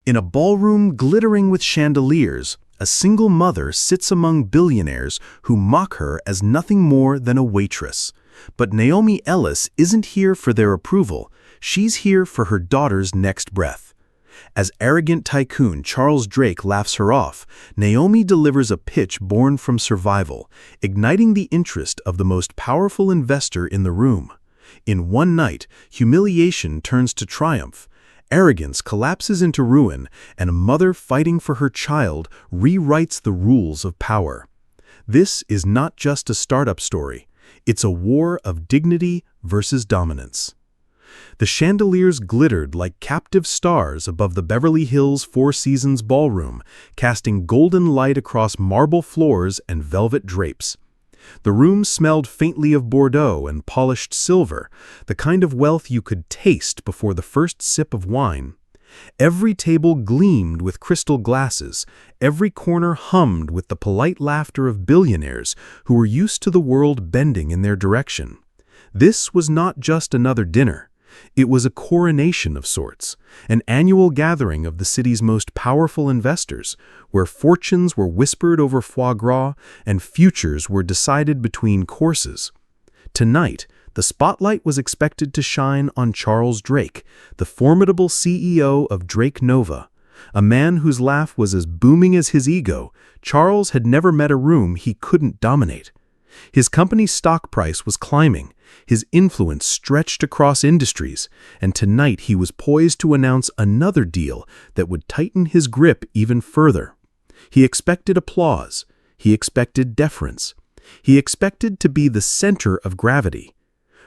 In a ballroom glittering with chandeliers, a single mother sits among billionaires who mock her as nothing more than a waitress. But Naomi Ellis isn't here for their approval. She's here for her daughter's next breath. As arrogant tycoon Charles Drake laughs her off, Naomi delivers a pitch born from survival, igniting the interest of the most powerful investor in the room. In one night, humiliation turns to triumph. Arrogance collapses into ruin, and a mother fighting for her child rewrites the rules of power. This is not just a startup story. It's a war of dignity versus dominance. The chandeliers glittered like captive stars above the Beverly Hills Four Seasons ballroom, casting golden light across marble floors and velvet drapes. The room smelled faintly of Bordeaux and polished silver, the kind of wealth you could taste before the first sip of wine. Every table gleamed with crystal glasses, every corner hummed with the polite laughter of billionaires who were used to the world bending in their direction. This was not just another dinner. It was a coronation of sorts, an annual gathering of the city's most powerful investors, where fortunes were whispered over foie gras and futures were decided between courses. Tonight, the spotlight was expected to shine on Charles Drake, the formidable CEO of Drake Nova. A man whose laugh was as booming as his ego, Charles had never met a room he couldn't dominate. His company's stock price was climbing, his influence stretched across industries, and tonight he was poised to announce another deal that would tighten his grip even further. He expected applause. He expected deference. He expected to be the center of gravity.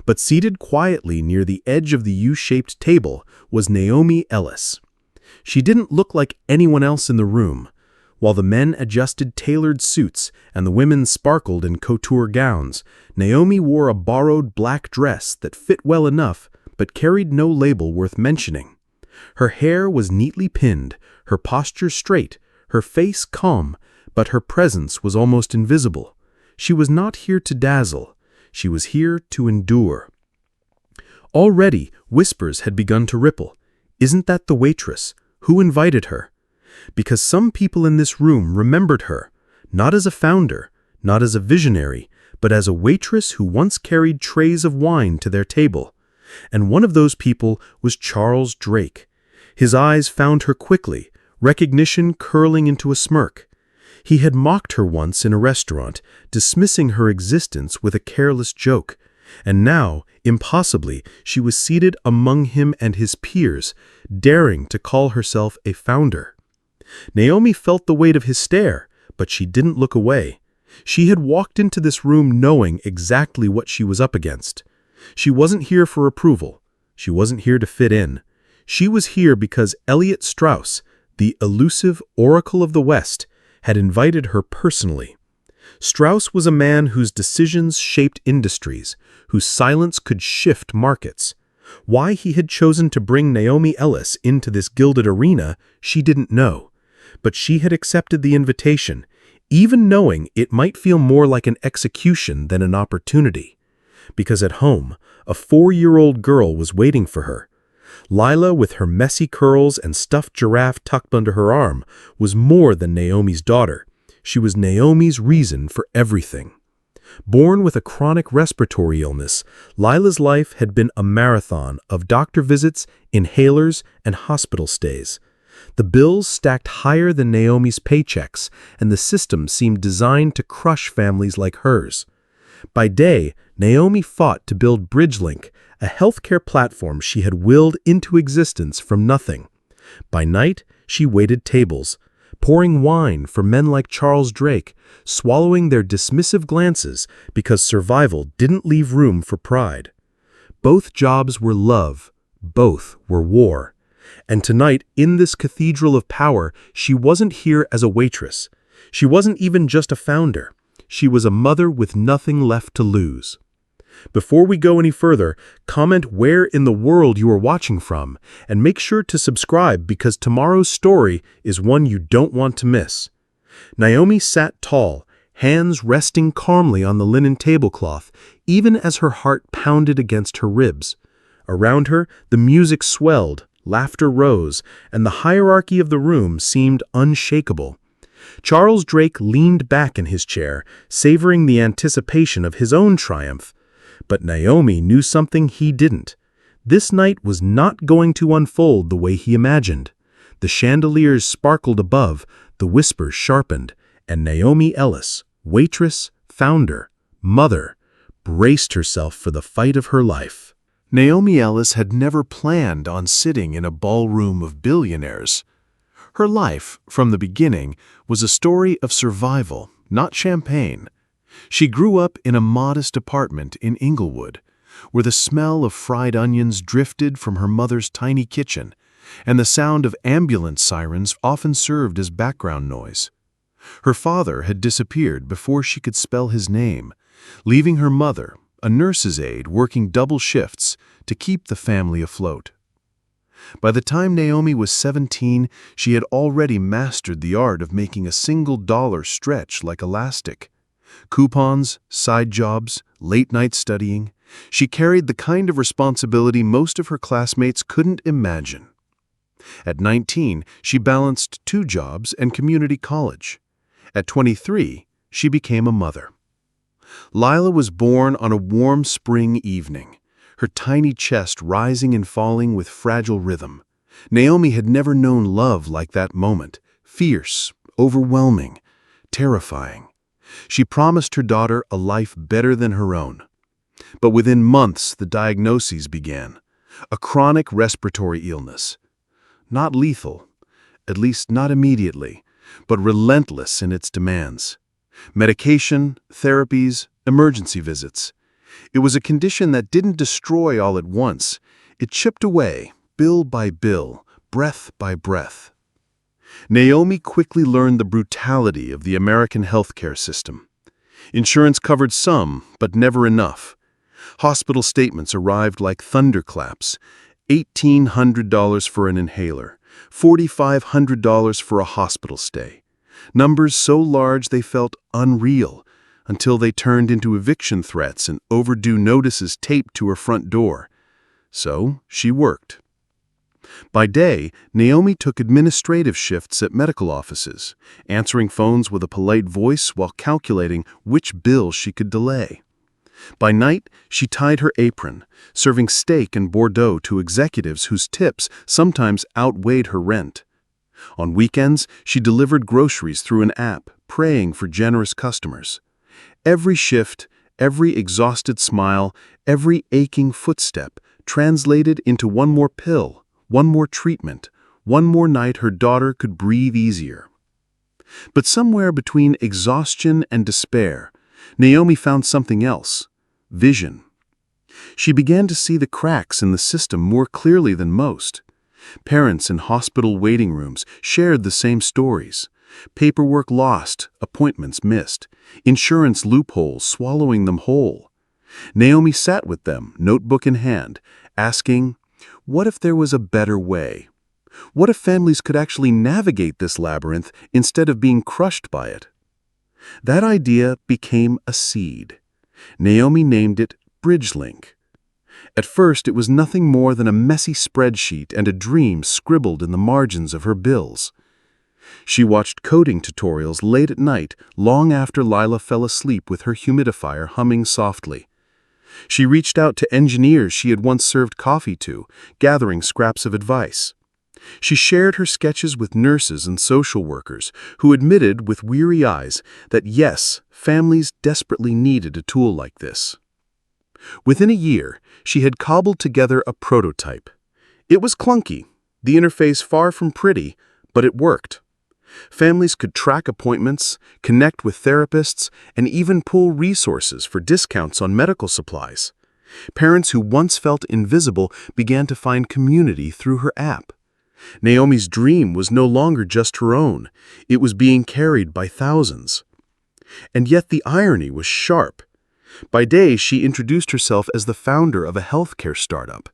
But seated quietly near the edge of the U-shaped table was Naomi Ellis. She didn't look like anyone else in the room. While the men adjusted tailored suits and the women sparkled in couture gowns, Naomi wore a borrowed black dress that fit well enough but carried no label worth mentioning. Her hair was neatly pinned, her posture straight, her face calm, but her presence was almost invisible. She was not here to dazzle. She was here to endure. Already, whispers had begun to ripple. Isn't that the waitress? Who invited her? Because some people in this room remembered her, not as a founder, not as a visionary, but as a waitress who once carried trays of wine to their table. And one of those people was Charles Drake. His eyes found her quickly, recognition curling into a smirk. He had mocked her once in a restaurant, dismissing her existence with a careless joke. And now, impossibly, she was seated among him and his peers, daring to call herself a founder. Naomi felt the weight of his stare, but she didn't look away. She had walked into this room knowing exactly what she was up against. She wasn't here for approval. She wasn't here to fit in. She was here because Elliot Strauss, the elusive oracle of the West, had invited her personally. Strauss was a man whose decisions shaped industries, whose silence could shift markets. Why he had chosen to bring Naomi Ellis into this gilded arena, she didn't know. But she had accepted the invitation, even knowing it might feel more like an execution than an opportunity. Because at home, a 4-year-old girl was waiting for her. Lila, with her messy curls and stuffed giraffe tucked under her arm, was more than Naomi's daughter. She was Naomi's reason for everything. Born with a chronic respiratory illness, Lila's life had been a marathon of doctor visits, inhalers, and hospital stays. The bills stacked higher than Naomi's paychecks, and the system seemed designed to crush families like hers. By day, Naomi fought to build BridgeLink, a healthcare platform she had willed into existence from nothing. By night, she waited tables, pouring wine for men like Charles Drake, swallowing their dismissive glances because survival didn't leave room for pride. Both jobs were love, both were war. And tonight, in this cathedral of power, she wasn't here as a waitress. She wasn't even just a founder. She was a mother with nothing left to lose. Before we go any further, comment where in the world you are watching from, and make sure to subscribe because tomorrow's story is one you don't want to miss. Naomi sat tall, hands resting calmly on the linen tablecloth, even as her heart pounded against her ribs. Around her, the music swelled, Laughter rose, and the hierarchy of the room seemed unshakable. Charles Drake leaned back in his chair, savoring the anticipation of his own triumph. But Naomi knew something he didn't. This night was not going to unfold the way he imagined. The chandeliers sparkled above, the whispers sharpened, and Naomi Ellis, waitress, founder, mother, braced herself for the fight of her life. Naomi Ellis had never planned on sitting in a ballroom of billionaires. Her life, from the beginning, was a story of survival, not champagne. She grew up in a modest apartment in Inglewood, where the smell of fried onions drifted from her mother's tiny kitchen, and the sound of ambulance sirens often served as background noise. Her father had disappeared before she could spell his name, leaving her mother, a nurse's aide, working double shifts to keep the family afloat. By the time Naomi was 17, she had already mastered the art of making a single dollar stretch like elastic. Coupons, side jobs, late-night studying. She carried the kind of responsibility most of her classmates couldn't imagine. At 19, she balanced 2 jobs and community college. At 23, she became a mother. Lila was born on a warm spring evening, her tiny chest rising and falling with fragile rhythm. Naomi had never known love like that moment, fierce, overwhelming, terrifying. She promised her daughter a life better than her own. But within months, the diagnoses began. A chronic respiratory illness. Not lethal, at least not immediately, but relentless in its demands. Medication, therapies, emergency visits. It was a condition that didn't destroy all at once. It chipped away, bill by bill, breath by breath. Naomi quickly learned the brutality of the American healthcare system. Insurance covered some, but never enough. Hospital statements arrived like thunderclaps. $1,800 for an inhaler, $4,500 for a hospital stay. Numbers so large they felt unreal, until they turned into eviction threats and overdue notices taped to her front door. So she worked. By day, Naomi took administrative shifts at medical offices, answering phones with a polite voice while calculating which bill she could delay. By night, she tied her apron, serving steak and Bordeaux to executives whose tips sometimes outweighed her rent. On weekends, she delivered groceries through an app, praying for generous customers. Every shift, every exhausted smile, every aching footstep translated into one more pill, one more treatment, one more night her daughter could breathe easier. But somewhere between exhaustion and despair, Naomi found something else: vision. She began to see the cracks in the system more clearly than most. Parents in hospital waiting rooms shared the same stories. Paperwork lost, appointments missed, insurance loopholes swallowing them whole. Naomi sat with them, notebook in hand, asking, what if there was a better way? What if families could actually navigate this labyrinth instead of being crushed by it? That idea became a seed. Naomi named it BridgeLink. At first, it was nothing more than a messy spreadsheet and a dream scribbled in the margins of her bills. She watched coding tutorials late at night, long after Lila fell asleep with her humidifier humming softly. She reached out to engineers she had once served coffee to, gathering scraps of advice. She shared her sketches with nurses and social workers, who admitted with weary eyes that yes, families desperately needed a tool like this. Within a year, she had cobbled together a prototype. It was clunky, the interface far from pretty, but it worked. Families could track appointments, connect with therapists, and even pool resources for discounts on medical supplies. Parents who once felt invisible began to find community through her app. Naomi's dream was no longer just her own. It was being carried by thousands. And yet the irony was sharp. By day, she introduced herself as the founder of a healthcare startup.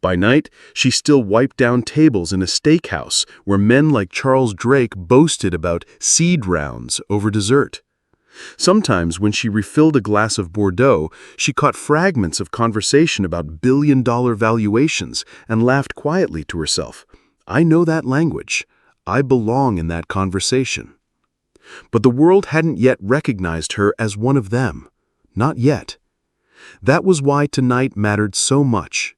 By night, she still wiped down tables in a steakhouse where men like Charles Drake boasted about seed rounds over dessert. Sometimes, when she refilled a glass of Bordeaux, she caught fragments of conversation about billion-dollar valuations and laughed quietly to herself. I know that language. I belong in that conversation. But the world hadn't yet recognized her as one of them. Not yet. That was why tonight mattered so much.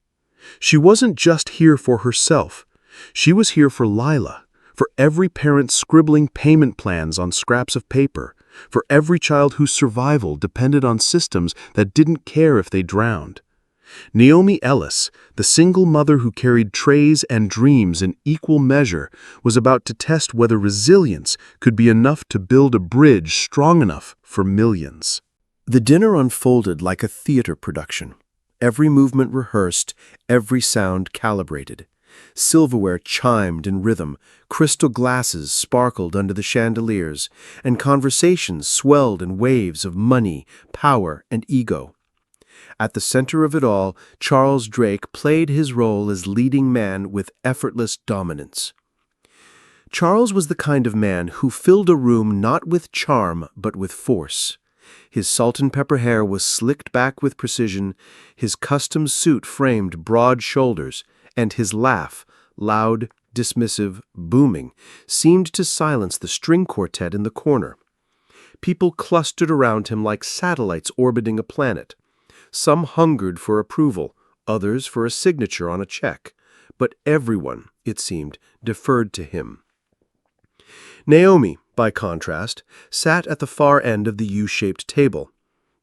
She wasn't just here for herself. She was here for Lila, for every parent scribbling payment plans on scraps of paper, for every child whose survival depended on systems that didn't care if they drowned. Naomi Ellis, the single mother who carried trays and dreams in equal measure, was about to test whether resilience could be enough to build a bridge strong enough for millions. The dinner unfolded like a theater production. Every movement rehearsed, every sound calibrated. Silverware chimed in rhythm, crystal glasses sparkled under the chandeliers, and conversations swelled in waves of money, power, and ego. At the center of it all, Charles Drake played his role as leading man with effortless dominance. Charles was the kind of man who filled a room not with charm but with force. His salt and pepper hair was slicked back with precision, his custom suit framed broad shoulders, and his laugh, loud, dismissive, booming, seemed to silence the string quartet in the corner. People clustered around him like satellites orbiting a planet. Some hungered for approval, others for a signature on a check, but everyone, it seemed, deferred to him. Naomi, by contrast, sat at the far end of the U-shaped table,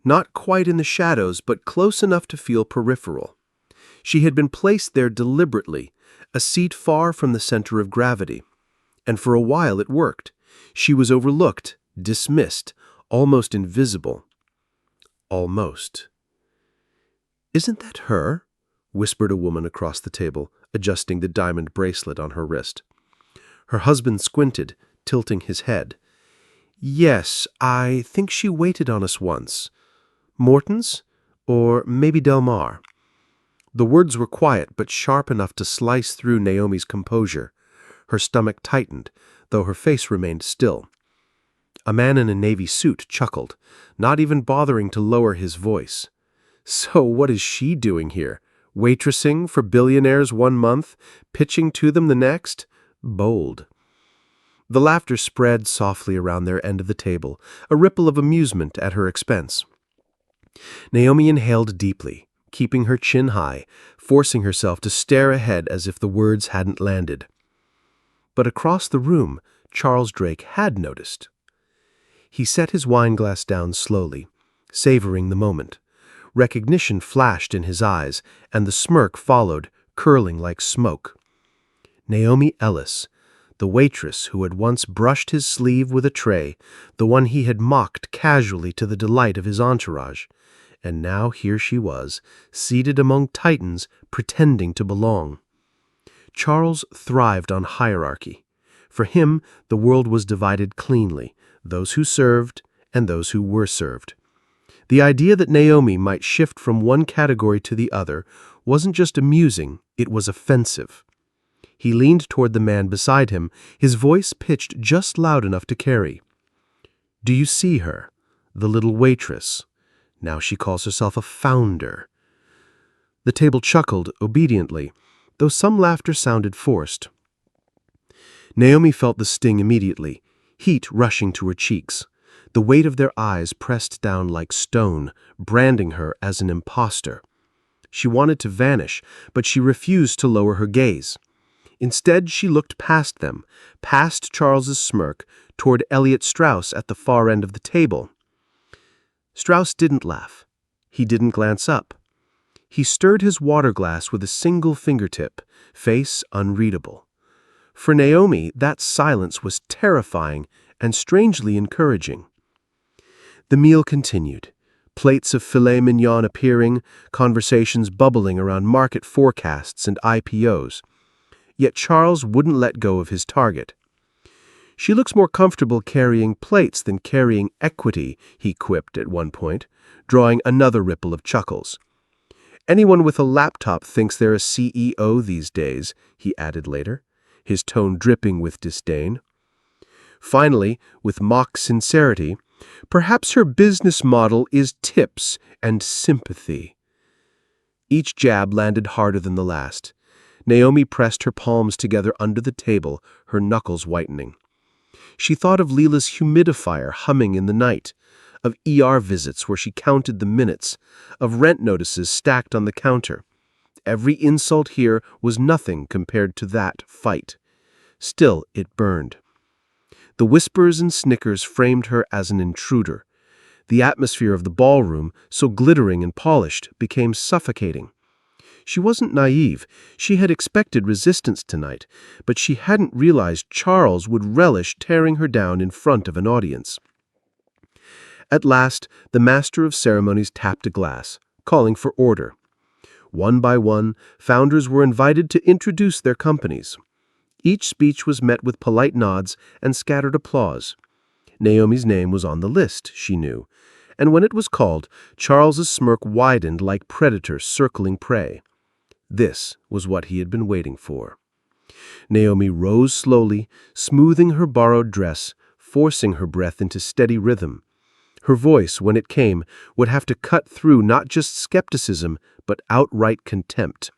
not quite in the shadows, but close enough to feel peripheral. She had been placed there deliberately, a seat far from the center of gravity. And for a while it worked. She was overlooked, dismissed, almost invisible. Almost. "Isn't that her?" whispered a woman across the table, adjusting the diamond bracelet on her wrist. Her husband squinted, tilting his head. "Yes, I think she waited on us once. Morton's? Or maybe Del Mar." The words were quiet but sharp enough to slice through Naomi's composure. Her stomach tightened, though her face remained still. A man in a navy suit chuckled, not even bothering to lower his voice. "So what is she doing here? Waitressing for billionaires one month, pitching to them the next? Bold." The laughter spread softly around their end of the table, a ripple of amusement at her expense. Naomi inhaled deeply, keeping her chin high, forcing herself to stare ahead as if the words hadn't landed. But across the room, Charles Drake had noticed. He set his wineglass down slowly, savoring the moment. Recognition flashed in his eyes, and the smirk followed, curling like smoke. Naomi Ellis, the waitress who had once brushed his sleeve with a tray, the one he had mocked casually to the delight of his entourage. And now here she was, seated among titans, pretending to belong. Charles thrived on hierarchy. For him, the world was divided cleanly, those who served and those who were served. The idea that Naomi might shift from one category to the other wasn't just amusing, it was offensive. He leaned toward the man beside him, his voice pitched just loud enough to carry. "Do you see her? The little waitress. Now she calls herself a founder." The table chuckled obediently, though some laughter sounded forced. Naomi felt the sting immediately, heat rushing to her cheeks. The weight of their eyes pressed down like stone, branding her as an imposter. She wanted to vanish, but she refused to lower her gaze. Instead, she looked past them, past Charles's smirk, toward Elliot Strauss at the far end of the table. Strauss didn't laugh. He didn't glance up. He stirred his water glass with a single fingertip, face unreadable. For Naomi, that silence was terrifying and strangely encouraging. The meal continued. Plates of filet mignon appearing, conversations bubbling around market forecasts and IPOs. Yet Charles wouldn't let go of his target. "She looks more comfortable carrying plates than carrying equity," he quipped at one point, drawing another ripple of chuckles. "Anyone with a laptop thinks they're a CEO these days," he added later, his tone dripping with disdain. Finally, with mock sincerity, Perhaps her business model is tips and sympathy. Each jab landed harder than the last. Naomi pressed her palms together under the table, her knuckles whitening. She thought of Leela's humidifier humming in the night, of ER visits where she counted the minutes, of rent notices stacked on the counter. Every insult here was nothing compared to that fight. Still, it burned. The whispers and snickers framed her as an intruder. The atmosphere of the ballroom, so glittering and polished, became suffocating. She wasn't naive. She had expected resistance tonight, but she hadn't realized Charles would relish tearing her down in front of an audience. At last, the master of ceremonies tapped a glass, calling for order. One by one, founders were invited to introduce their companies. Each speech was met with polite nods and scattered applause. Naomi's name was on the list, she knew, and when it was called, Charles's smirk widened like predators circling prey. This was what he had been waiting for. Naomi rose slowly, smoothing her borrowed dress, forcing her breath into steady rhythm. Her voice, when it came, would have to cut through not just skepticism, but outright contempt.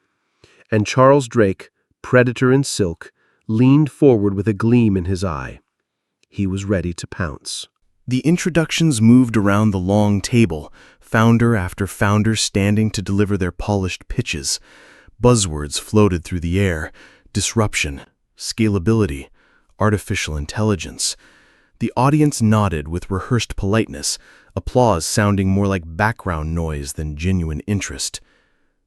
And Charles Drake, predator in silk, leaned forward with a gleam in his eye. He was ready to pounce. The introductions moved around the long table, founder after founder standing to deliver their polished pitches. Buzzwords floated through the air: disruption, scalability, artificial intelligence. The audience nodded with rehearsed politeness, applause sounding more like background noise than genuine interest.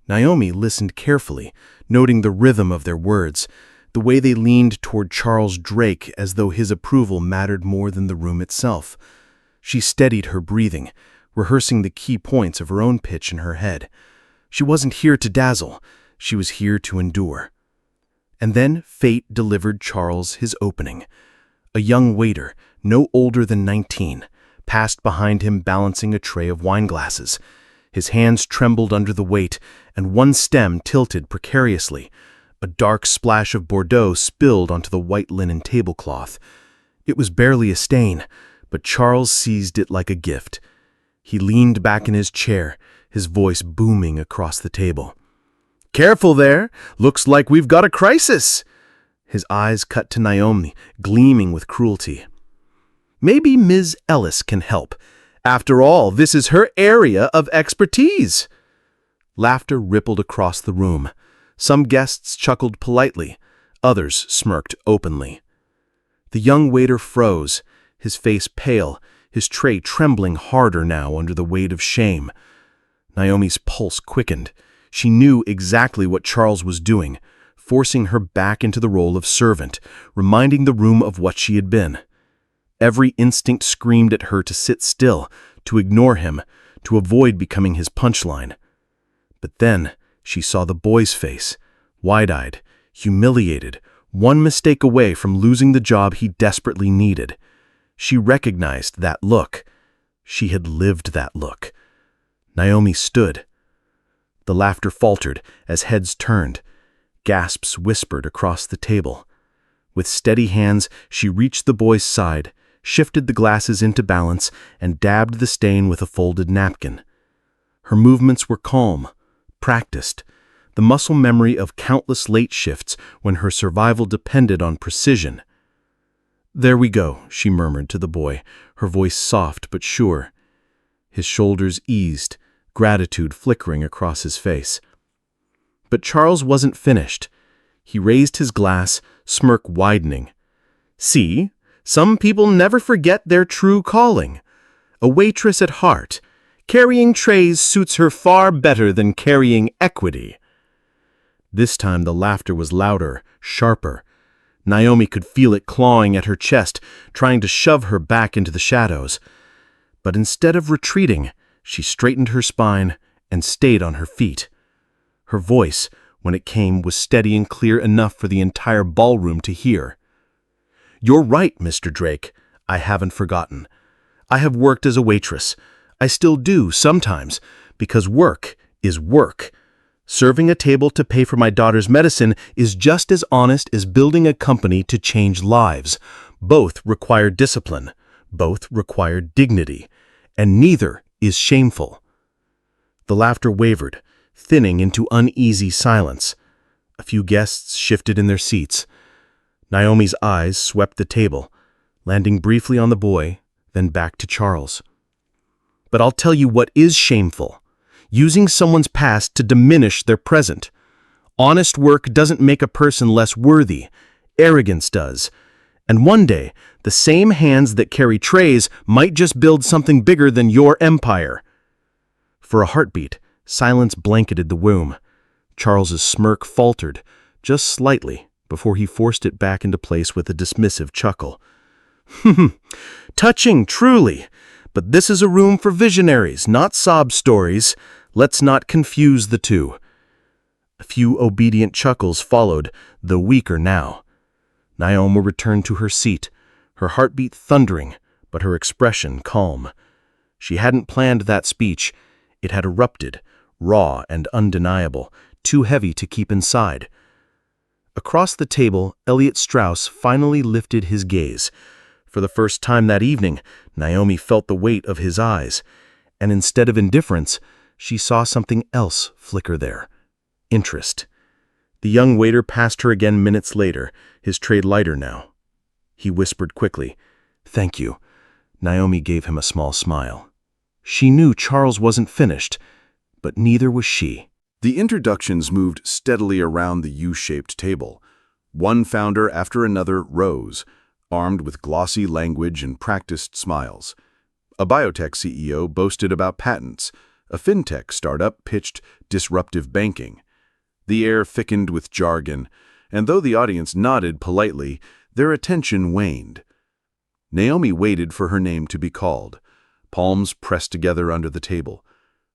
Naomi listened carefully, noting the rhythm of their words, the way they leaned toward Charles Drake as though his approval mattered more than the room itself. She steadied her breathing, rehearsing the key points of her own pitch in her head. She wasn't here to dazzle. She was here to endure. And then fate delivered Charles his opening. A young waiter, no older than 19, passed behind him balancing a tray of wine glasses. His hands trembled under the weight, and one stem tilted precariously. A dark splash of Bordeaux spilled onto the white linen tablecloth. It was barely a stain, but Charles seized it like a gift. He leaned back in his chair, his voice booming across the table. "Careful there! Looks like we've got a crisis!" His eyes cut to Naomi, gleaming with cruelty. "Maybe Ms. Ellis can help. After all, this is her area of expertise." Laughter rippled across the room. Some guests chuckled politely. Others smirked openly. The young waiter froze, his face pale, his tray trembling harder now under the weight of shame. Naomi's pulse quickened. She knew exactly what Charles was doing, forcing her back into the role of servant, reminding the room of what she had been. Every instinct screamed at her to sit still, to ignore him, to avoid becoming his punchline. But then she saw the boy's face, wide-eyed, humiliated, one mistake away from losing the job he desperately needed. She recognized that look. She had lived that look. Naomi stood. The laughter faltered as heads turned. Gasps whispered across the table. With steady hands, she reached the boy's side, shifted the glasses into balance, and dabbed the stain with a folded napkin. Her movements were calm, practiced, the muscle memory of countless late shifts when her survival depended on precision. "There we go," she murmured to the boy, her voice soft but sure. His shoulders eased, gratitude flickering across his face. But Charles wasn't finished. He raised his glass, smirk widening. "See, some people never forget their true calling. A waitress at heart. Carrying trays suits her far better than carrying equity." This time the laughter was louder, sharper. Naomi could feel it clawing at her chest, trying to shove her back into the shadows. But instead of retreating, she straightened her spine and stayed on her feet. Her voice, when it came, was steady and clear enough for the entire ballroom to hear. "You're right, Mr. Drake. I haven't forgotten. I have worked as a waitress. I still do, sometimes, because work is work. Serving a table to pay for my daughter's medicine is just as honest as building a company to change lives. Both require discipline. Both require dignity, and neither is shameful. The laughter wavered, thinning into uneasy silence. A few guests shifted in their seats. Naomi's eyes swept the table, landing briefly on the boy, then back to Charles. But I'll tell you what is shameful: using someone's past to diminish their present. Honest work doesn't make a person less worthy. Arrogance does. And one day, the same hands that carry trays might just build something bigger than your empire. For a heartbeat, silence blanketed the room. Charles's smirk faltered, just slightly, before he forced it back into place with a dismissive chuckle. Touching, truly. But this is a room for visionaries, not sob stories. Let's not confuse the two. A few obedient chuckles followed, though weaker now. Naomi returned to her seat, her heartbeat thundering, but her expression calm. She hadn't planned that speech. It had erupted, raw and undeniable, too heavy to keep inside. Across the table, Elliot Strauss finally lifted his gaze. For the first time that evening, Naomi felt the weight of his eyes, and instead of indifference, she saw something else flicker there. Interest. The young waiter passed her again minutes later, his tray lighter now. He whispered quickly, "Thank you." Naomi gave him a small smile. She knew Charles wasn't finished, but neither was she. The introductions moved steadily around the U-shaped table. One founder after another rose, armed with glossy language and practiced smiles. A biotech CEO boasted about patents. A fintech startup pitched disruptive banking. The air thickened with jargon, and though the audience nodded politely, their attention waned. Naomi waited for her name to be called, palms pressed together under the table.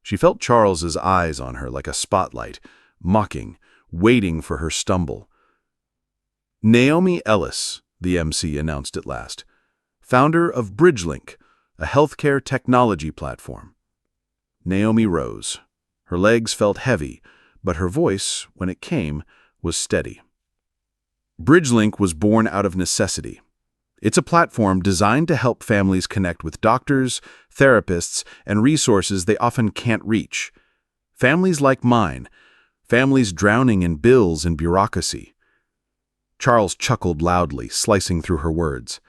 She felt Charles's eyes on her like a spotlight, mocking, waiting for her stumble. Naomi Ellis, the MC announced at last, founder of BridgeLink, a healthcare technology platform. Naomi rose. Her legs felt heavy, but her voice, when it came, was steady. BridgeLink was born out of necessity. It's a platform designed to help families connect with doctors, therapists, and resources they often can't reach. Families like mine, families drowning in bills and bureaucracy. Charles chuckled loudly, slicing through her words.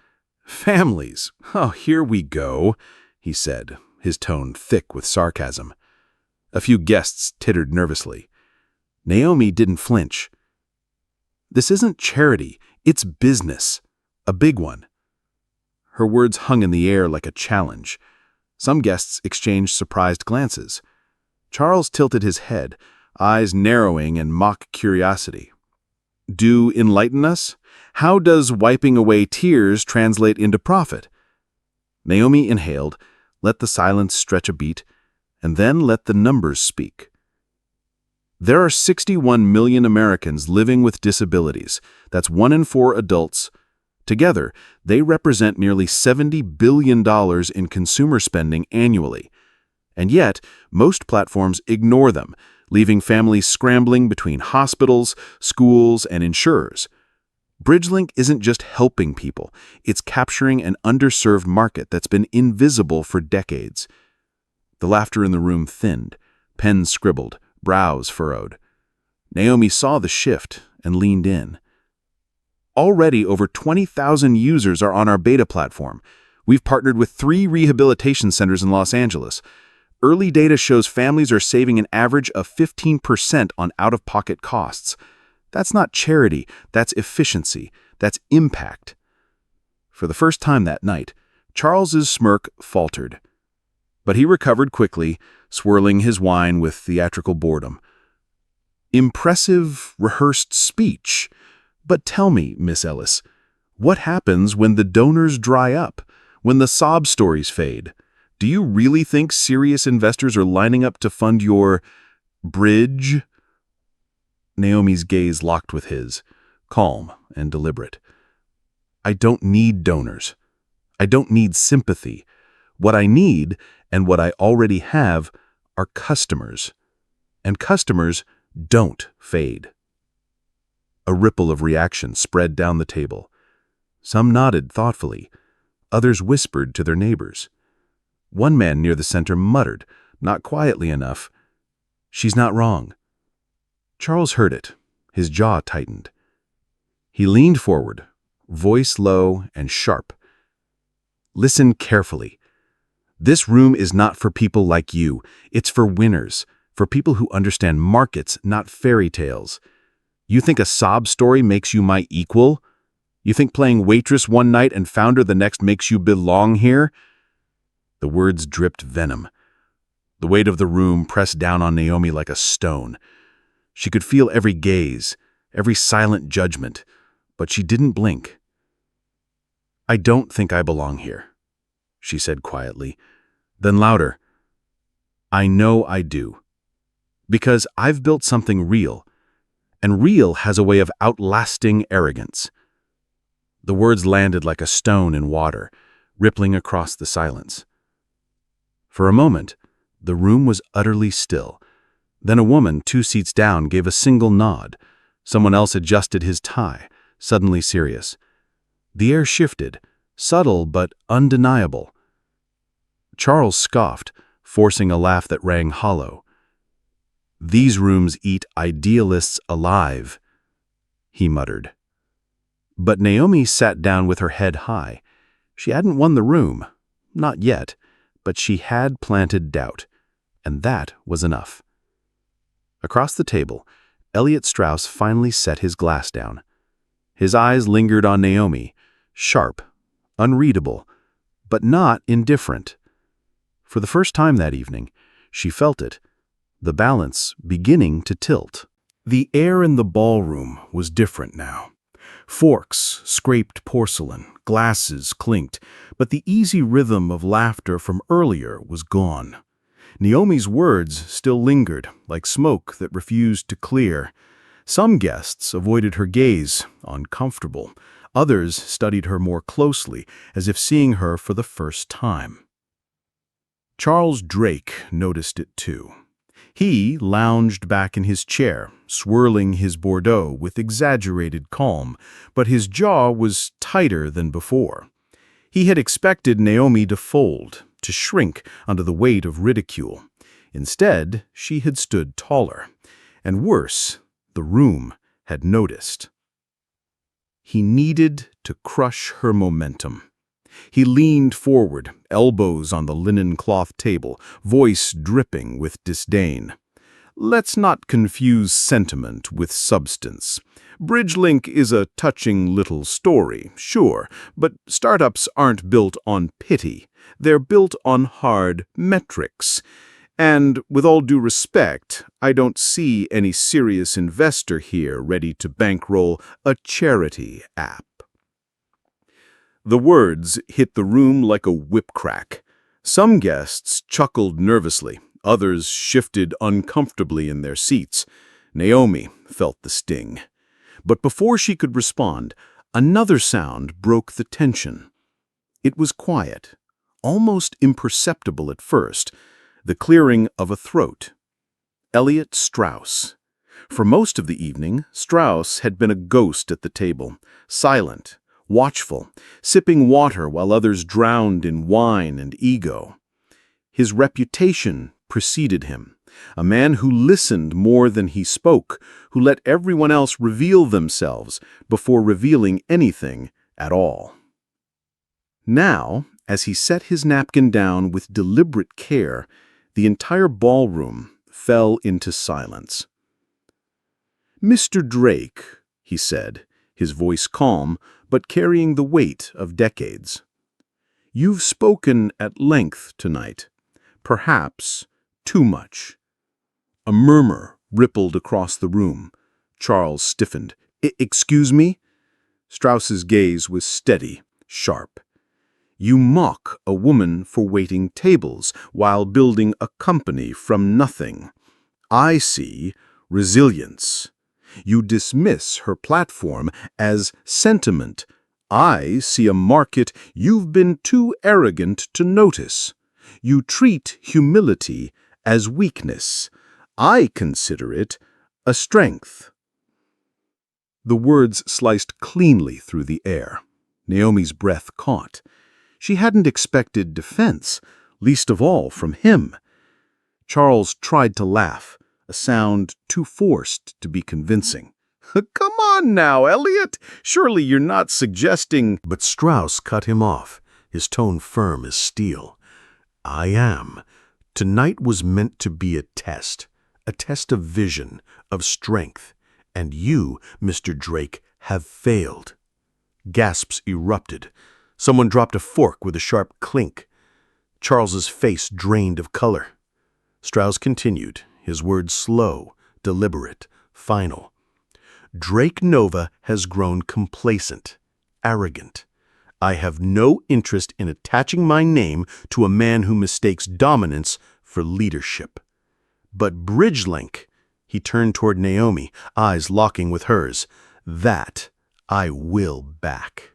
"Families? Oh, here we go," he said, his tone thick with sarcasm. A few guests tittered nervously. Naomi didn't flinch. "This isn't charity, it's business. A big one." Her words hung in the air like a challenge. Some guests exchanged surprised glances. Charles tilted his head, eyes narrowing in mock curiosity. "Do enlighten us? How does wiping away tears translate into profit?" Naomi inhaled, let the silence stretch a beat, and then let the numbers speak. There are 61 million Americans living with disabilities. That's 1 in 4 adults. Together, they represent nearly $70 billion in consumer spending annually. And yet, most platforms ignore them, leaving families scrambling between hospitals, schools, and insurers. BridgeLink isn't just helping people, it's capturing an underserved market that's been invisible for decades. The laughter in the room thinned, pens scribbled, brows furrowed. Naomi saw the shift and leaned in. Already over 20,000 users are on our beta platform. We've partnered with 3 rehabilitation centers in Los Angeles. Early data shows families are saving an average of 15% on out-of-pocket costs. That's not charity, that's efficiency, that's impact. For the first time that night, Charles's smirk faltered. But he recovered quickly, swirling his wine with theatrical boredom. "Impressive, rehearsed speech. But tell me, Miss Ellis, what happens when the donors dry up, when the sob stories fade? Do you really think serious investors are lining up to fund your bridge?" Naomi's gaze locked with his, calm and deliberate. "I don't need donors. I don't need sympathy. What I need, and what I already have, are customers. And customers don't fade." A ripple of reaction spread down the table. Some nodded thoughtfully. Others whispered to their neighbors. One man near the center muttered, not quietly enough, "She's not wrong." Charles heard it. His jaw tightened. He leaned forward, voice low and sharp. "Listen carefully. This room is not for people like you. It's for winners, for people who understand markets, not fairy tales. You think a sob story makes you my equal? You think playing waitress one night and founder the next makes you belong here?" The words dripped venom. The weight of the room pressed down on Naomi like a stone. She could feel every gaze, every silent judgment, but she didn't blink. "I don't think I belong here," she said quietly. Then louder, "I know I do. Because I've built something real, and real has a way of outlasting arrogance." The words landed like a stone in water, rippling across the silence. For a moment, the room was utterly still. Then a woman 2 seats down gave a single nod. Someone else adjusted his tie, suddenly serious. The air shifted, subtle but undeniable. Charles scoffed, forcing a laugh that rang hollow. "These rooms eat idealists alive," he muttered. But Naomi sat down with her head high. She hadn't won the room, not yet, but she had planted doubt, and that was enough. Across the table, Elliot Strauss finally set his glass down. His eyes lingered on Naomi, sharp, unreadable, but not indifferent. For the first time that evening, she felt it, the balance beginning to tilt. The air in the ballroom was different now. Forks scraped porcelain, glasses clinked, but the easy rhythm of laughter from earlier was gone. Naomi's words still lingered, like smoke that refused to clear. Some guests avoided her gaze, uncomfortable. Others studied her more closely, as if seeing her for the first time. Charles Drake noticed it too. He lounged back in his chair, swirling his Bordeaux with exaggerated calm, but his jaw was tighter than before. He had expected Naomi to fold, to shrink under the weight of ridicule. Instead, she had stood taller. And worse, the room had noticed. He needed to crush her momentum. He leaned forward, elbows on the linen cloth table, voice dripping with disdain. "Let's not confuse sentiment with substance. Bridgelink is a touching little story, sure, but startups aren't built on pity. They're built on hard metrics. And with all due respect, I don't see any serious investor here ready to bankroll a charity app." The words hit the room like a whip crack. Some guests chuckled nervously, others shifted uncomfortably in their seats. Naomi felt the sting. But before she could respond, another sound broke the tension. It was quiet, almost imperceptible at first, the clearing of a throat. Elliot Strauss. For most of the evening, Strauss had been a ghost at the table, silent, watchful, sipping water while others drowned in wine and ego. His reputation preceded him, a man who listened more than he spoke, who let everyone else reveal themselves before revealing anything at all. Now, as he set his napkin down with deliberate care, the entire ballroom fell into silence. "Mr. Drake," he said, his voice calm, but carrying the weight of decades. "You've spoken at length tonight, perhaps too much." A murmur rippled across the room. Charles stiffened. Excuse me?" Strauss's gaze was steady, sharp. "You mock a woman for waiting tables while building a company from nothing. I see resilience. You dismiss her platform as sentiment. I see a market you've been too arrogant to notice. You treat humility as weakness. I consider it a strength." The words sliced cleanly through the air. Naomi's breath caught. She hadn't expected defense, least of all from him. Charles tried to laugh, a sound too forced to be convincing. "Come on now, Elliot. Surely you're not suggesting—" But Strauss cut him off, his tone firm as steel. "I am. Tonight was meant to be a test of vision, of strength. And you, Mr. Drake, have failed." Gasps erupted. Someone dropped a fork with a sharp clink. Charles's face drained of color. Strauss continued, his words slow, deliberate, final. "Drake Nova has grown complacent, arrogant. I have no interest in attaching my name to a man who mistakes dominance for leadership. But Bridgelink," he turned toward Naomi, eyes locking with hers, "that I will back."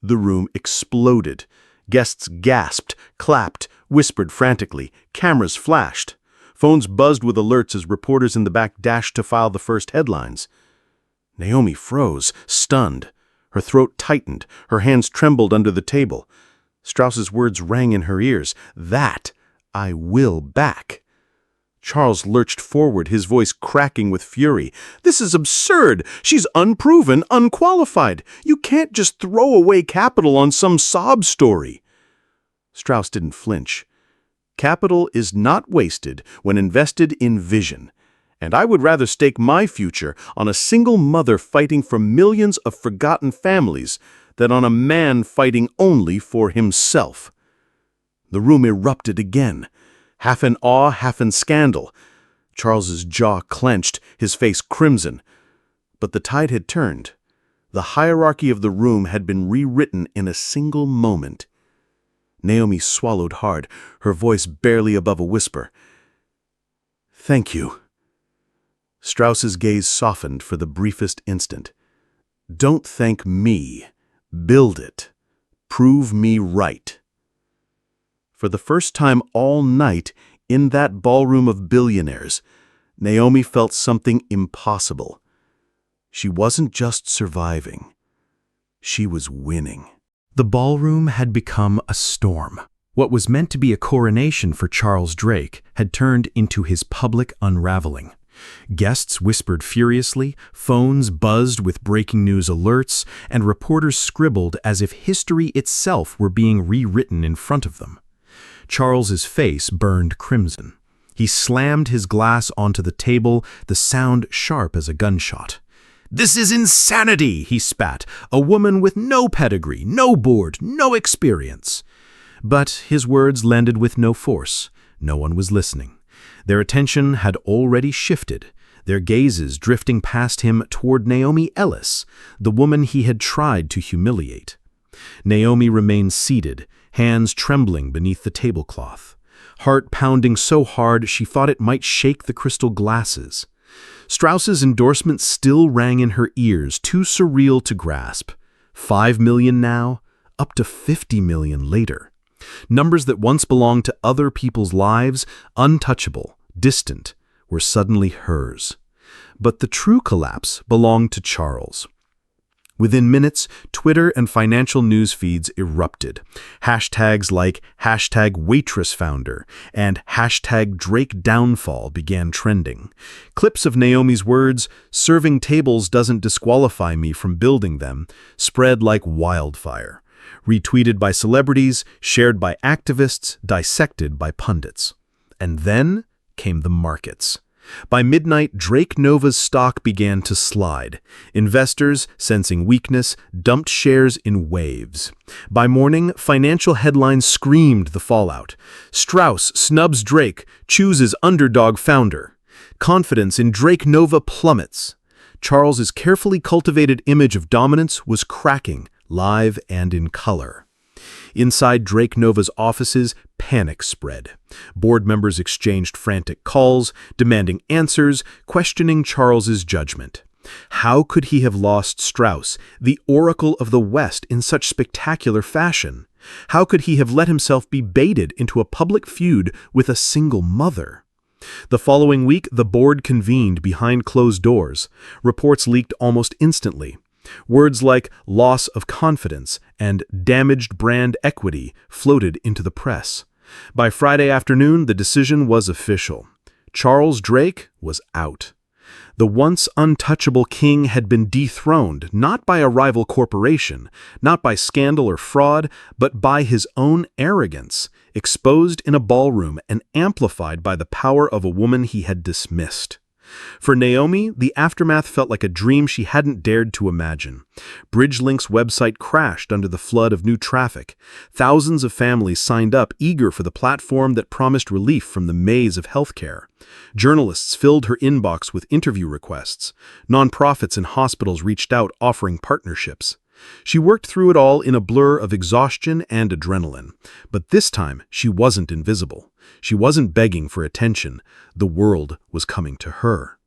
The room exploded. Guests gasped, clapped, whispered frantically. Cameras flashed. Phones buzzed with alerts as reporters in the back dashed to file the first headlines. Naomi froze, stunned. Her throat tightened. Her hands trembled under the table. Strauss's words rang in her ears. "That I will back." Charles lurched forward, his voice cracking with fury. "This is absurd. She's unproven, unqualified. You can't just throw away capital on some sob story." Strauss didn't flinch. "Capital is not wasted when invested in vision. And I would rather stake my future on a single mother fighting for millions of forgotten families than on a man fighting only for himself." The room erupted again, half in awe, half in scandal. Charles's jaw clenched, his face crimson. But the tide had turned. The hierarchy of the room had been rewritten in a single moment. Naomi swallowed hard, her voice barely above a whisper. "Thank you." Strauss's gaze softened for the briefest instant. "Don't thank me. Build it. Prove me right." For the first time all night, in that ballroom of billionaires, Naomi felt something impossible. She wasn't just surviving. She was winning. The ballroom had become a storm. What was meant to be a coronation for Charles Drake had turned into his public unraveling. Guests whispered furiously, phones buzzed with breaking news alerts, and reporters scribbled as if history itself were being rewritten in front of them. Charles's face burned crimson. He slammed his glass onto the table, the sound sharp as a gunshot. "This is insanity," he spat. "A woman with no pedigree, no board, no experience." But his words landed with no force. No one was listening. Their attention had already shifted, their gazes drifting past him toward Naomi Ellis, the woman he had tried to humiliate. Naomi remained seated, hands trembling beneath the tablecloth, heart pounding so hard she thought it might shake the crystal glasses. Strauss's endorsement still rang in her ears, too surreal to grasp. 5 million now, up to 50 million later. Numbers that once belonged to other people's lives, untouchable, distant, were suddenly hers. But the true collapse belonged to Charles. Within minutes, Twitter and financial news feeds erupted. Hashtags like #WaitressFounder and #DrakeDownfall began trending. Clips of Naomi's words, "Serving tables doesn't disqualify me from building them," spread like wildfire. Retweeted by celebrities, shared by activists, dissected by pundits. And then came the markets. By midnight, Drake Nova's stock began to slide. Investors, sensing weakness, dumped shares in waves. By morning, financial headlines screamed the fallout. Strauss snubs Drake, chooses underdog founder. Confidence in Drake Nova plummets. Charles's carefully cultivated image of dominance was cracking, live and in color. Inside Drake Nova's offices, panic spread. Board members exchanged frantic calls, demanding answers, questioning Charles's judgment. How could he have lost Strauss, the oracle of the West, in such spectacular fashion? How could he have let himself be baited into a public feud with a single mother? The following week, the board convened behind closed doors. Reports leaked almost instantly. Words like loss of confidence and damaged brand equity floated into the press. By Friday afternoon, the decision was official. Charles Drake was out. The once untouchable king had been dethroned not by a rival corporation, not by scandal or fraud, but by his own arrogance, exposed in a ballroom and amplified by the power of a woman he had dismissed. For Naomi, the aftermath felt like a dream she hadn't dared to imagine. Bridgelink's website crashed under the flood of new traffic. Thousands of families signed up, eager for the platform that promised relief from the maze of healthcare. Journalists filled her inbox with interview requests. Nonprofits and hospitals reached out, offering partnerships. She worked through it all in a blur of exhaustion and adrenaline. But this time, she wasn't invisible. She wasn't begging for attention. The world was coming to her.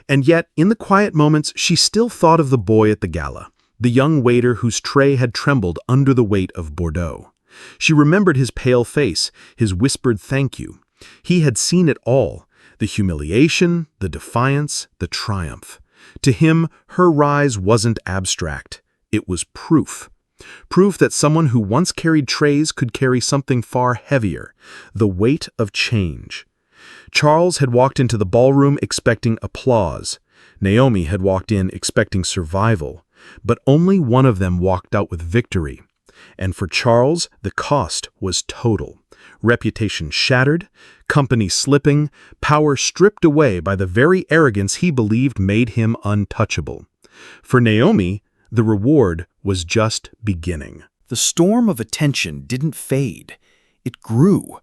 And yet, in the quiet moments, she still thought of the boy at the gala, the young waiter whose tray had trembled under the weight of Bordeaux. She remembered his pale face, his whispered thank you. He had seen it all, the humiliation, the defiance, the triumph. To him, her rise wasn't abstract. It was proof. Proof that someone who once carried trays could carry something far heavier, the weight of change. Charles had walked into the ballroom expecting applause. Naomi had walked in expecting survival. But only one of them walked out with victory. And for Charles, the cost was total. Reputation shattered, company slipping, power stripped away by the very arrogance he believed made him untouchable. For Naomi, the reward was just beginning. The storm of attention didn't fade. It grew.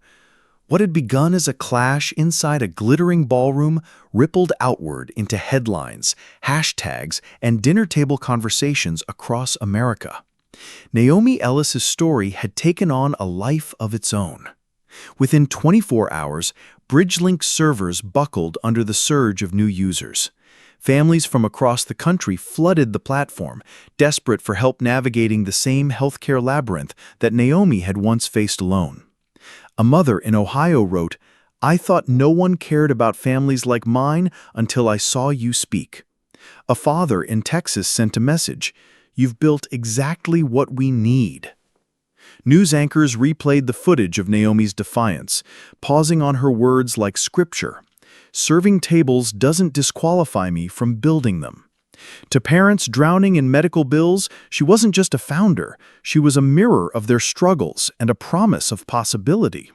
What had begun as a clash inside a glittering ballroom rippled outward into headlines, hashtags, and dinner table conversations across America. Naomi Ellis's story had taken on a life of its own. Within 24 hours, Bridgelink servers buckled under the surge of new users. Families from across the country flooded the platform, desperate for help navigating the same healthcare labyrinth that Naomi had once faced alone. A mother in Ohio wrote, "I thought no one cared about families like mine until I saw you speak." A father in Texas sent a message, "You've built exactly what we need." News anchors replayed the footage of Naomi's defiance, pausing on her words like scripture. Serving tables doesn't disqualify me from building them. To parents drowning in medical bills, she wasn't just a founder, she was a mirror of their struggles and a promise of possibility.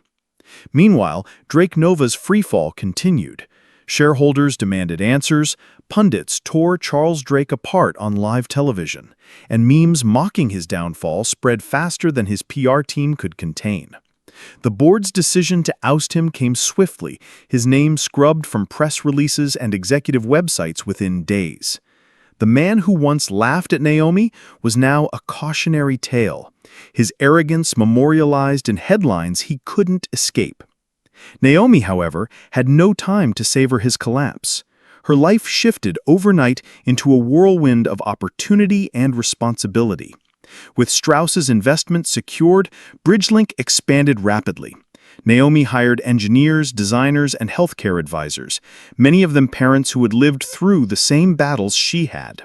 Meanwhile, Drake Nova's freefall continued. Shareholders demanded answers, pundits tore Charles Drake apart on live television, and memes mocking his downfall spread faster than his PR team could contain. The board's decision to oust him came swiftly, his name scrubbed from press releases and executive websites within days. The man who once laughed at Naomi was now a cautionary tale, his arrogance memorialized in headlines he couldn't escape. Naomi, however, had no time to savor his collapse. Her life shifted overnight into a whirlwind of opportunity and responsibility. With Strauss's investment secured, Bridgelink expanded rapidly. Naomi hired engineers, designers, and healthcare advisors, many of them parents who had lived through the same battles she had.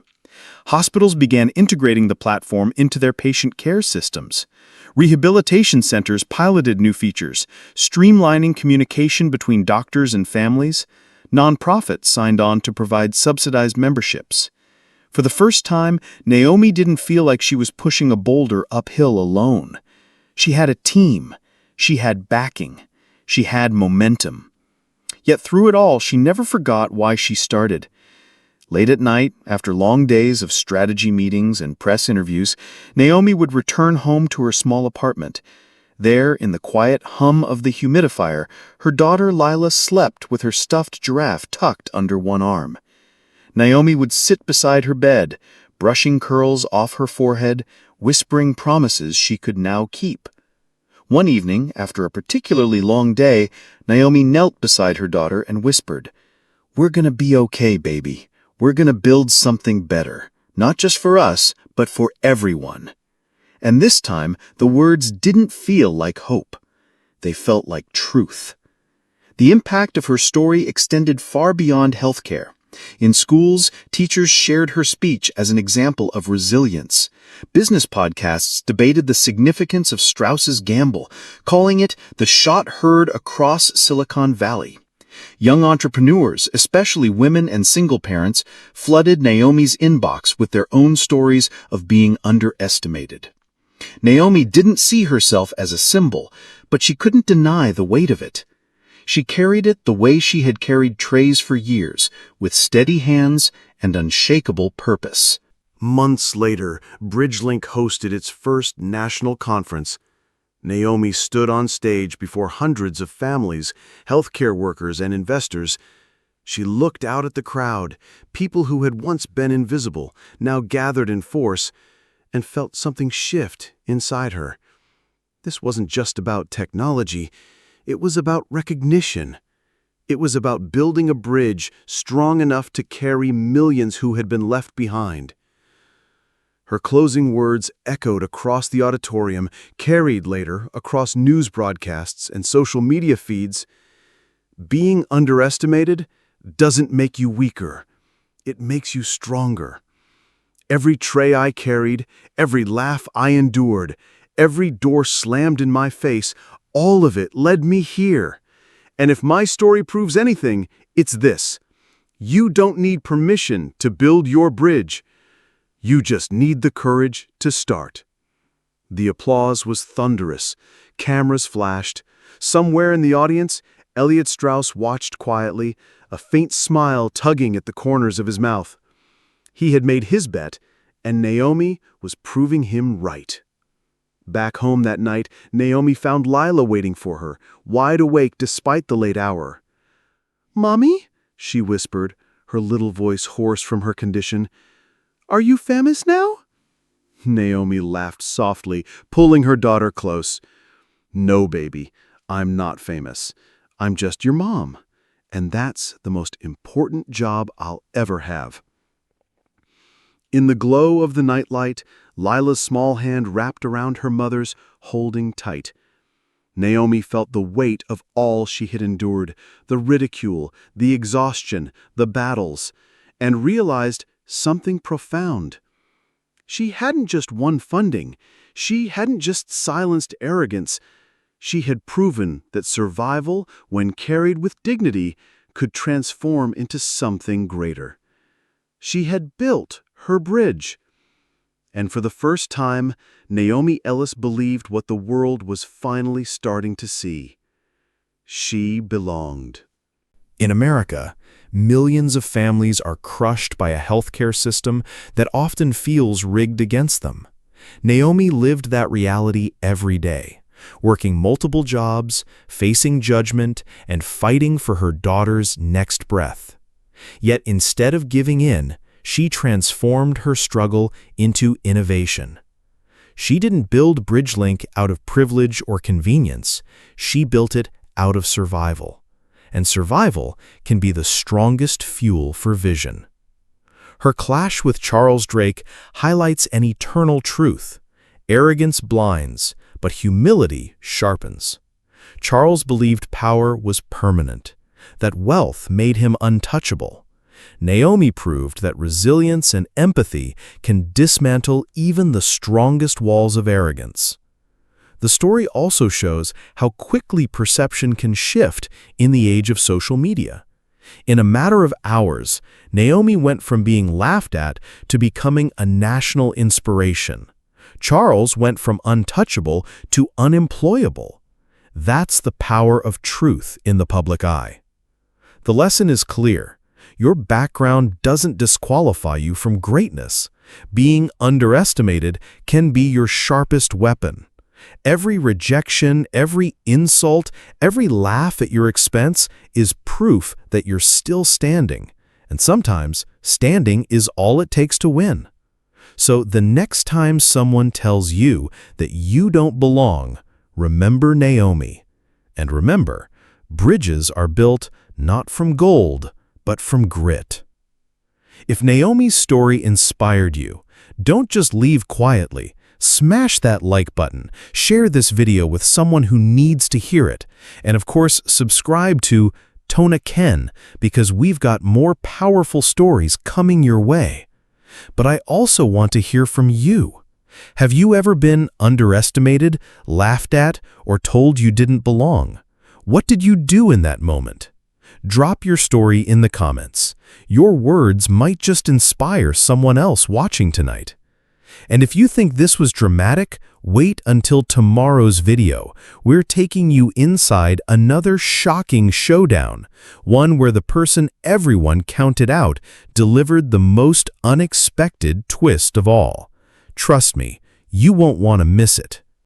Hospitals began integrating the platform into their patient care systems. Rehabilitation centers piloted new features, streamlining communication between doctors and families. Nonprofits signed on to provide subsidized memberships. For the first time, Naomi didn't feel like she was pushing a boulder uphill alone. She had a team. She had backing. She had momentum. Yet through it all, she never forgot why she started. Late at night, after long days of strategy meetings and press interviews, Naomi would return home to her small apartment. There, in the quiet hum of the humidifier, her daughter Lila slept with her stuffed giraffe tucked under one arm. Naomi would sit beside her bed, brushing curls off her forehead, whispering promises she could now keep. One evening, after a particularly long day, Naomi knelt beside her daughter and whispered, "We're gonna be okay, baby. We're gonna build something better, not just for us, but for everyone." And this time, the words didn't feel like hope. They felt like truth. The impact of her story extended far beyond healthcare. In schools, teachers shared her speech as an example of resilience. Business podcasts debated the significance of Strauss's gamble, calling it the shot heard across Silicon Valley. Young entrepreneurs, especially women and single parents, flooded Naomi's inbox with their own stories of being underestimated. Naomi didn't see herself as a symbol, but she couldn't deny the weight of it. She carried it the way she had carried trays for years, with steady hands and unshakable purpose. Months later, BridgeLink hosted its first national conference. Naomi stood on stage before hundreds of families, healthcare workers, and investors. She looked out at the crowd, people who had once been invisible, now gathered in force, and felt something shift inside her. This wasn't just about technology. It was about recognition. It was about building a bridge strong enough to carry millions who had been left behind. Her closing words echoed across the auditorium, carried later across news broadcasts and social media feeds. Being underestimated doesn't make you weaker. It makes you stronger. Every tray I carried, every laugh I endured, every door slammed in my face, all of it led me here. And if my story proves anything, it's this. You don't need permission to build your bridge. You just need the courage to start. The applause was thunderous. Cameras flashed. Somewhere in the audience, Elliot Strauss watched quietly, a faint smile tugging at the corners of his mouth. He had made his bet, and Naomi was proving him right. Back home that night, Naomi found Lila waiting for her, wide awake despite the late hour. "Mommy," she whispered, her little voice hoarse from her condition, "are you famous now?" Naomi laughed softly, pulling her daughter close. "No, baby, I'm not famous. I'm just your mom. And that's the most important job I'll ever have." In the glow of the nightlight, Lila's small hand wrapped around her mother's, holding tight. Naomi felt the weight of all she had endured, the ridicule, the exhaustion, the battles, and realized something profound. She hadn't just won funding. She hadn't just silenced arrogance. She had proven that survival, when carried with dignity, could transform into something greater. She had built her bridge. And for the first time, Naomi Ellis believed what the world was finally starting to see. She belonged. In America, millions of families are crushed by a healthcare system that often feels rigged against them. Naomi lived that reality every day, working multiple jobs, facing judgment, and fighting for her daughter's next breath. Yet instead of giving in, she transformed her struggle into innovation. She didn't build BridgeLink out of privilege or convenience. She built it out of survival. And survival can be the strongest fuel for vision. Her clash with Charles Drake highlights an eternal truth. Arrogance blinds, but humility sharpens. Charles believed power was permanent, that wealth made him untouchable. Naomi proved that resilience and empathy can dismantle even the strongest walls of arrogance. The story also shows how quickly perception can shift in the age of social media. In a matter of hours, Naomi went from being laughed at to becoming a national inspiration. Charles went from untouchable to unemployable. That's the power of truth in the public eye. The lesson is clear. Your background doesn't disqualify you from greatness. Being underestimated can be your sharpest weapon. Every rejection, every insult, every laugh at your expense is proof that you're still standing. And sometimes, standing is all it takes to win. So the next time someone tells you that you don't belong, remember Naomi. And remember, bridges are built not from gold, but from grit. If Naomi's story inspired you, don't just leave quietly. Smash that like button, share this video with someone who needs to hear it, and of course, subscribe to Tona Ken, because we've got more powerful stories coming your way. But I also want to hear from you. Have you ever been underestimated, laughed at, or told you didn't belong? What did you do in that moment? Drop your story in the comments. Your words might just inspire someone else watching tonight. And if you think this was dramatic, wait until tomorrow's video. We're taking you inside another shocking showdown, one where the person everyone counted out delivered the most unexpected twist of all. Trust me, you won't want to miss it.